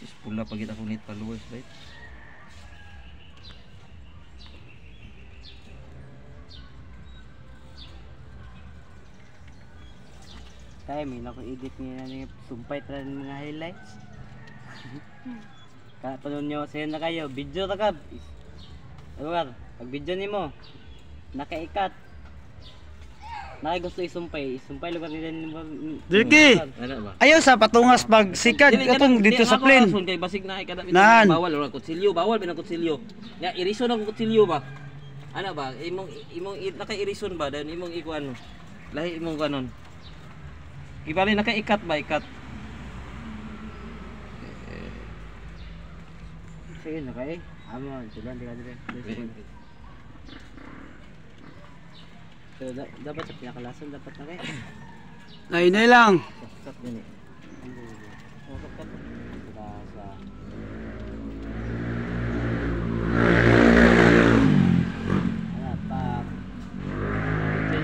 Sis pula pagit ako nit paluwas right. Kaya may nako-edit niya na sumpay tala ng mga highlights. Kaya panon nyo, sayo na kayo, video na ka. Lugar, pag video ni mo, nakaikat. Nakay gusto isumpay lugar nila ni Dirky! Ayaw sa patungas pag sikat katong dito sa plane. Kay basig na kada bawal ora kutsilyo, bawal binang kutsilyo. Ya irison ang kutsilyo ba? Ana ba? Imong naka-irison ba dan imong ikuan. Lahi imong kanon. Ibali naka-ikat ba ikat? Sige na kay. Amo, tulan di ka dire. So dapat sa pinakalason dapat na kay. Nay lang. Stop din eh.